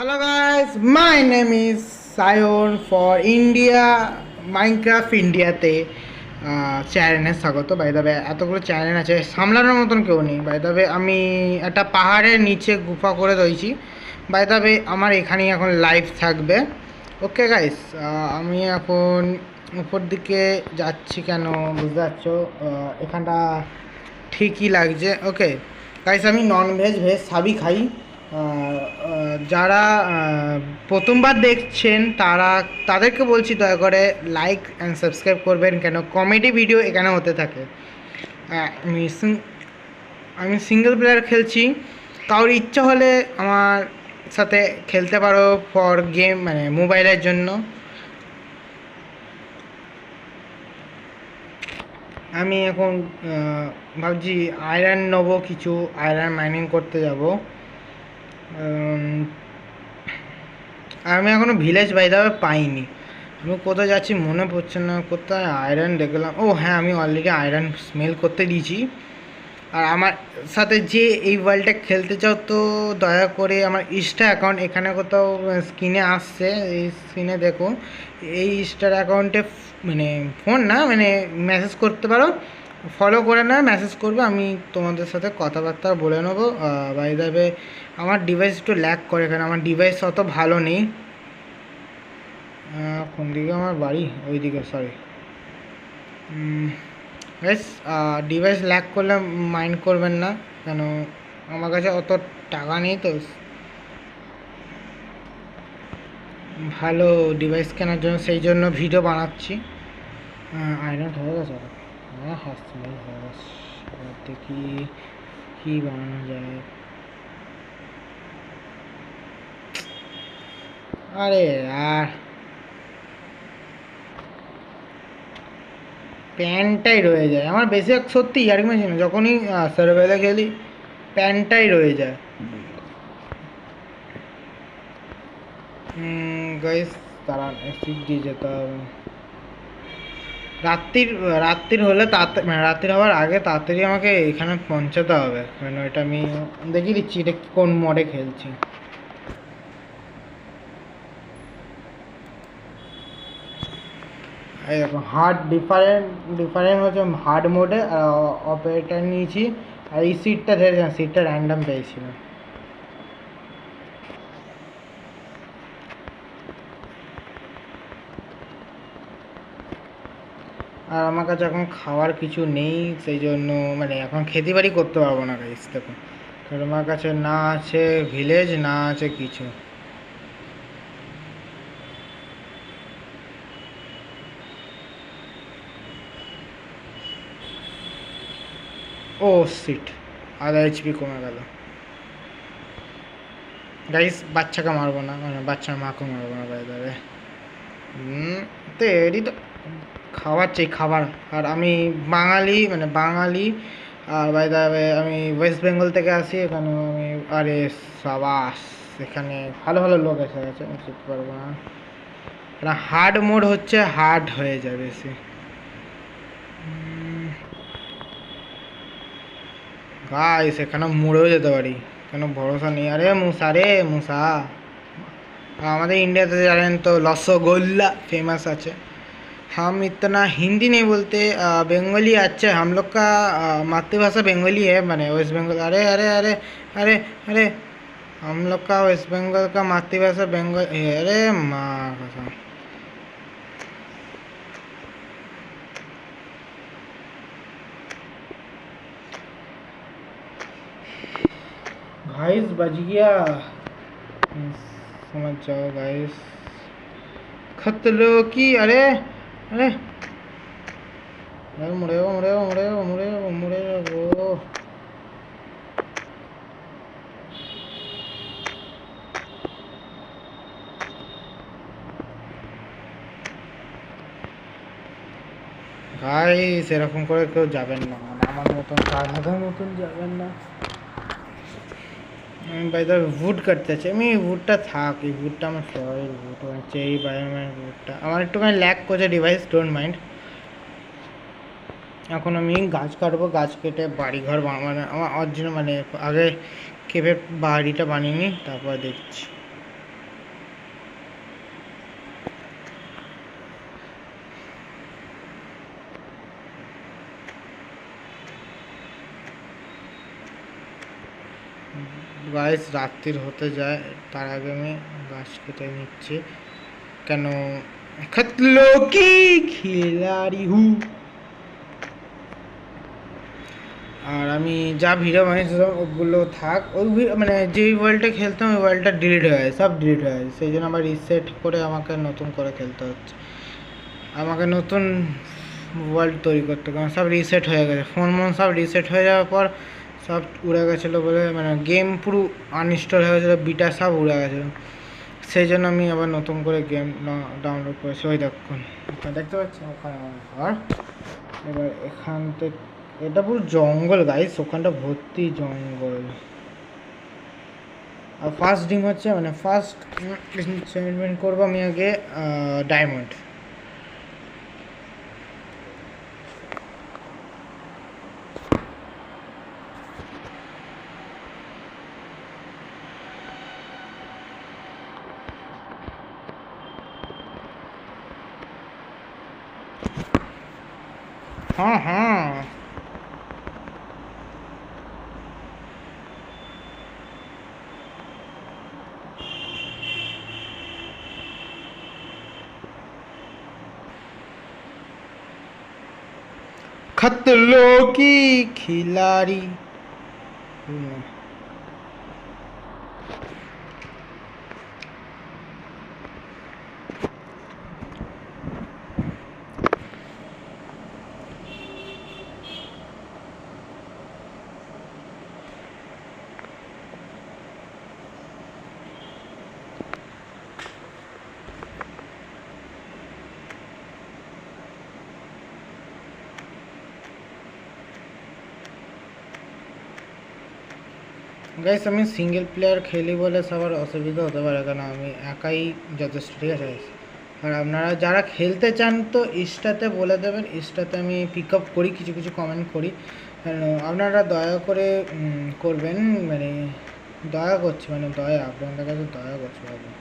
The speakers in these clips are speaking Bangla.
Hello guys, my name is Sion for India Minecraft India তে চ্যানেলে স্বাগত। বাই দ্য ওয়ে এতগুলো চ্যানেল আছে সামলানোর মতন কেউ নেই। বাই দ্য ওয়ে আমি একটা পাহাড়ের নিচে গুফা করে রয়েছি। বাই দ্য ওয়ে আমার এখানেই এখন লাইভ থাকবে। ওকে গাইস, আমি এখন উপর দিকে যাচ্ছি কেন বুঝতে পারছো, এখানটা ঠিকই লাগছে। ওকে গাইস, আমি নন ভেজ ভেজ সবই খাই। যারা প্রথমবার দেখছেন তাদেরকে বলছি দয়া করে লাইক অ্যান্ড সাবস্ক্রাইব করবেন, কেন কমেডি ভিডিও এখানে হতে থাকে। আমি আমি সিঙ্গেল প্লেয়ার খেলছি, কারোর ইচ্ছা হলে আমার সাথে খেলতে পারো ফর গেম, মানে মোবাইলের জন্য। আমি এখন ভাবছি আয়রন নেবো, কিছু আয়রন মাইনিং করতে যাব। আমি এখনও ভিলেজ বাই দ্য ওয়ে পাইনি। আমি কোথায় যাচ্ছি মনে পড়ছে না, কোথায় আয়রন দেখলাম। ও হ্যাঁ, আমি অলরেডি আয়রন স্মেল করতে দিয়েছি। আর আমার সাথে যে এই ওয়ার্ল্ডটা খেলতে চাও তো দয়া করে আমার ইনস্টা অ্যাকাউন্ট এখানে কোথাও স্ক্রিনে আসছে, এই স্ক্রিনে দেখো। এই ইনস্টার অ্যাকাউন্টে মানে ফোন না, মানে মেসেজ করতে পারো, ফলো করে না মেসেজ করবে, আমি তোমাদের সাথে কথাবার্তা বলে নেবো। বাই দ্য ওয়ে আমার ডিভাইস একটু ল্যাগ করে, কারণ আমার ডিভাইস অত ভালো নেই। কোন দিকে আমার বাড়ি? ওই দিকে, সরি বেশ। ডিভাইস ল্যাগ করলে মাইন্ড করবেন না, কেন আমার কাছে অত টাকা নেই তো ভালো ডিভাইস কেনার জন্য, সেই জন্য ভিডিও বানাচ্ছি। আয়রন হয়ে গেছে, হ্যাঁ হ্যাঁ স্মেল হয়ে গেছে। দেখি কী বানানো যায়। আরে আর প্যান্টটাই রয়ে যায় আমার বেশিরভাগ, সত্যি ইয়ার্কি মারছি না, যখনই সার্ভাইভে খেলি প্যান্টটাই রয়ে যায়। গাইস তারা শিপ দিয়ে যেতে হবে। রাত্রির হলে তাড়াতাড়ি, মানে রাত্রির হওয়ার আগে তাড়াতাড়ি আমাকে এখানে পৌঁছাতে হবে, মানে ওইটা আমি দেখিয়ে দিচ্ছি এটা কোন মোডে খেলছি। এই দেখো হার্ড ডিফারেন্ট হচ্ছে হার্ড মোডে অপারেটার নিয়েছি। আর এই সিটটা ধরেছিলাম, সিটটা র্যান্ডাম পেয়েছিলাম। আর আমার কাছে এখন খাওয়ার কিছু নেই, সেই জন্য মানে এখন খেতে বাড়ি করতে পারবো না গাইস। দেখো, কারণ আমার কাছে না আছে ভিলেজ, না আছে কিছু। ও সিট, আধা এইচপি কমে গেল। গাইস বাচ্চাকে মারবো না, মানে বাচ্চার মাকে মারবো না বাই দেবে। তো এরই তো খাবার চাই, খাবার। আর আমি বাঙালি, মানে বাঙালি। আর বাই দ্য ওয়ে আমি ওয়েস্ট বেঙ্গল থেকে আসি এখানে। আমি আরে সাবাস, এখানে ভালো ভালো লোক এসে গেছে, আমি শিখতে পারবো না। না হার্ড মোড হচ্ছে, হার্ড হয়ে যায় বেশি। গাইস এখানে মরেও যেতে পারি, কেন ভরসা নেই। আরে মুসা রে মুসা, আমাদের इंडियाতে জানেন তো रसगुल्ला फेमस আছে। हम इतना हिंदी नहीं बोलते, बंगाली अच्छा, हम लोग का मातृभाषा बंगाली है, मैंने वेस्ट बंगाल। अरे अरे अरे अरे अरे हम लोग का वेस्ट बंगाल का मातृभाषा बंगाल। अरे माँ कसम, गाइस बच गया, समझ जाओ गाइस। खतरों की, अरे अरे अरे मुड़ेगा मुड़ेगा मुड़ेगा मुड़ेगा मुड़ेगा वो। গাইস এরকম করে কেউ যাবেন না, মানে আমার মতন কানাদার মতন যাবেন না। আমি বাই দ্য উড কাটতে চাই, আমি উডটা থাক, এই উডটা আমার ফেভারিট উড হচ্ছে এই বায়োমের উডটা। আমার একটুখানি ল্যাক করছে ডিভাইস, ডোন্ট মাইন্ড। এখন আমি গাছ কাটবো, গাছ কেটে বাড়িঘর বানাবো। আমার অরিজিনাল মানে আগে কেবে বাড়িটা বানিয়ে নিই, তারপর দেখছি। গাইস রাত্রির হতে যায়, তার আগে আমি গাছ কেটে নিচ্ছি। কেন খতলো কি খিলাড়ি হু। আর আমি যা ভিডিও বানিয়েছিলাম ওগুলো থাক, ওই মানে যেই ওয়ার্ল্ডটা খেলতাম ওই ওয়ার্ল্ডটা ডিলিট হয়ে গেছে, সব ডিলিট হয়ে গেছে, সেই জন্য আবার রিসেট করে আমাকে নতুন করে খেলতে হচ্ছে। আমাকে নতুন ওয়ার্ল্ড তৈরি করতে, কারণ সব রিসেট হয়ে গেছে, ফোন সব রিসেট হয়ে যাওয়ার পর সব উড়ে গেছিলো বলে, মানে গেম পুরো আনইনস্টল হয়ে গেছিলো, বিটা সব উড়ে গেছিলো, সেই জন্য আমি আবার নতুন করে গেম ডাউনলোড করেছি। ওই দেখুন ওখানে দেখতে পাচ্ছি, ওখানে আমার ঘর। এবার এখান থেকে এটা পুরো জঙ্গল গাইস, ওখানটা ভর্তি জঙ্গল। আর ফার্স্ট ডিম হচ্ছে, মানে ফার্স্ট এক্সপেরিমেন্ট করবো আমি আগে ডায়মন্ড। हाँ हाँ खतलों की खिलाड़ी। গাইস আমি সিঙ্গেল প্লেয়ার খেলি বলে সবার অসুবিধা হতে পারে, কারণ আমি একাই যথেষ্ট, ঠিক আছে। আর আপনারা যারা খেলতে চান তো ইনস্টাতে বলে দেবেন, ইনস্টাতে আমি পিক আপ করি, কিছু কিছু কমেন্ট করি। আপনারা দয়া করে করবেন, মানে দয়া করছি, মানে দয়া, আপনাদের কাছে দয়া করছি ভাবুন।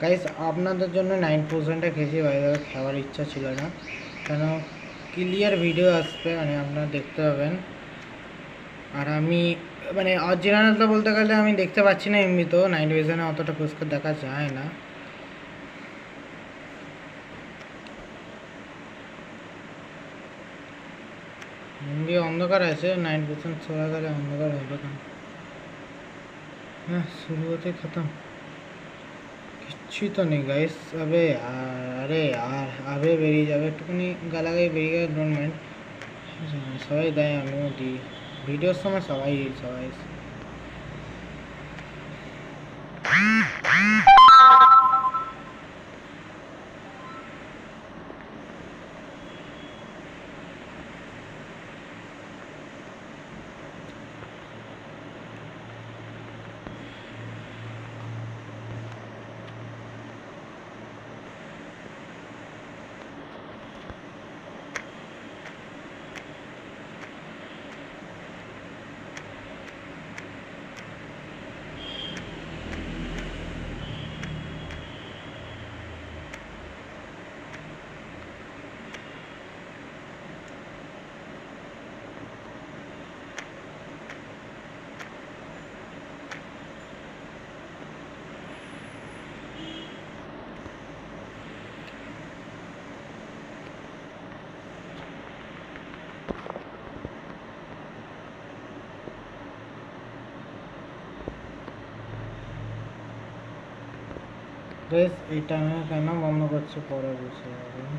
গাইস আপনাদের জন্য 9% খেয়েছি, বাইরে খাওয়ার ইচ্ছা ছিল না, কেন ক্লিয়ার ভিডিও আসবে, মানে আপনারা দেখতে পাবেন। আর আমি মানে অরিজিনালটা বলতে গেলে আমি দেখতে পাচ্ছি না, এমনি তো নাইট ভিশনে অতটা পরিষ্কার দেখা যায় না। এমনি অন্ধকার আছে, নাইট ভিশন চলে গেলে অন্ধকার হবে কেন। হ্যাঁ শুরু হতে খতম, কিচ্ছুই তো নেই গাইস। আরে আর আবে বেরিয়ে যাবে, একটুখানি গালাগাই বেরিয়ে গেলে ডোন্ট মাইন্ড, সবাই দেয় আমিও দিই, ভিডিওর সময় সবাই সবাই। বেশ এই টাইমে কেন বন্ধ করছে, পরে বুঝতে পারবেন।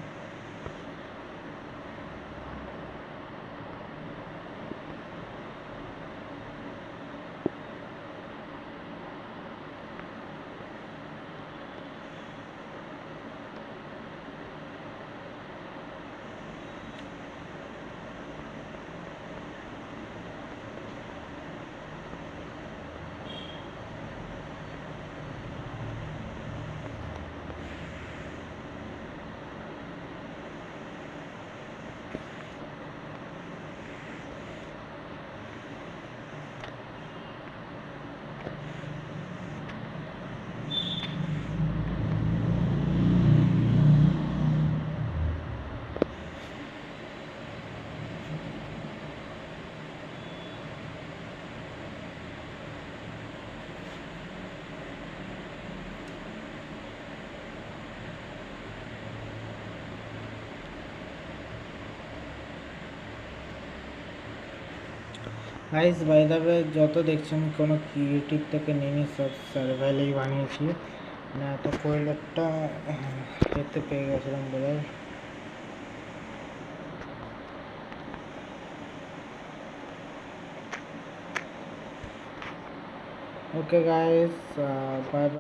গাইস বাই দ্য ওয়ে যত দেখছেন কোনো ক্রিয়েটিভ থেকে নেমে সব সার্ভাইলেই বানিয়েছি, না এত কোয়েলেরটা এতে পেয়ে গেছিলাম বোধহয়। Okay guys, bye bye.